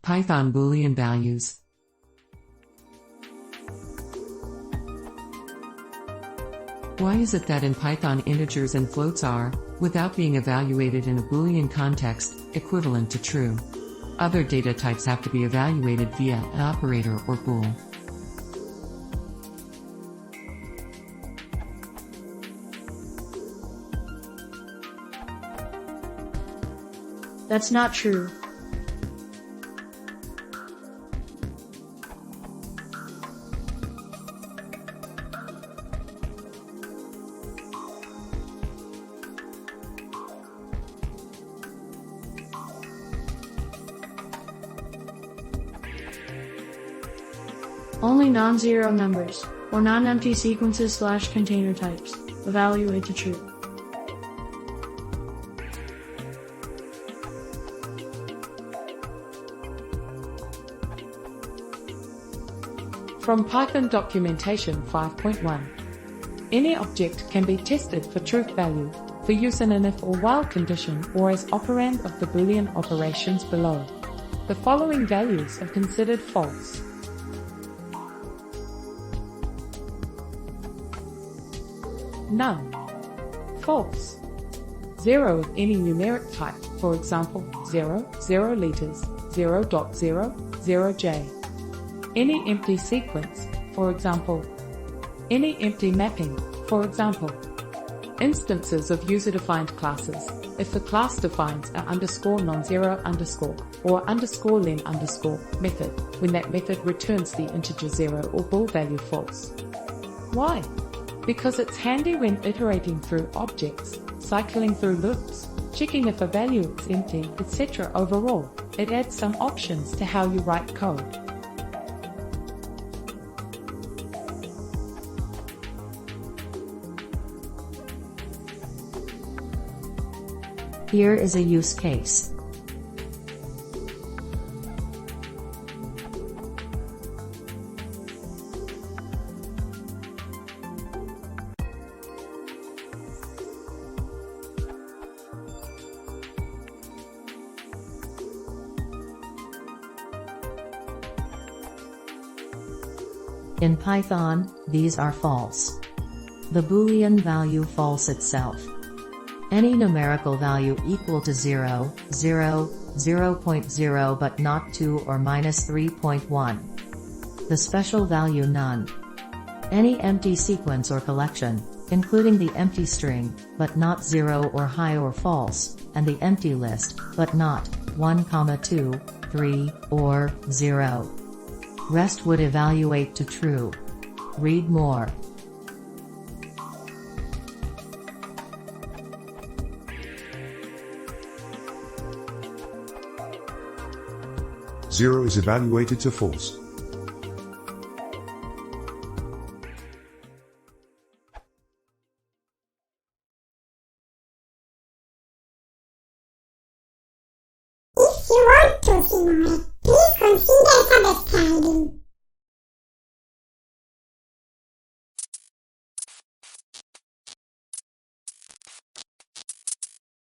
Python Boolean values. Why is it that in Python integers and floats are, without being evaluated in a Boolean context, equivalent to true? Other data types have to be evaluated via an operator or bool. That's not true. Only non-zero numbers, or non-empty sequences/container types, evaluate to true. From Python Documentation 5.1. Any object can be tested for truth value, for use in an if or while condition or as operand of the Boolean operations below. The following values are considered false. None. False. 0 of any numeric type, for example, 0, 0 liters, 0.0, 0j. Any empty sequence, for example. Any empty mapping, for example. Instances of user-defined classes, if the class defines a underscore non-zero underscore or underscore len underscore method, when that method returns the integer 0 or bool value false. Why? Because it's handy when iterating through objects, cycling through loops, checking if a value is empty, etc. Overall, it adds some options to how you write code. Here is a use case. In Python, these are false. The Boolean value false itself. Any numerical value equal to 0, 0, 0.0 but not 2 or minus 3.1. The special value none. Any empty sequence or collection, including the empty string, but not 0 or high or false, and the empty list, but not 1, 2, 3, or 0. Rest would evaluate to true. Read more. Zero is evaluated to false. If you want to see more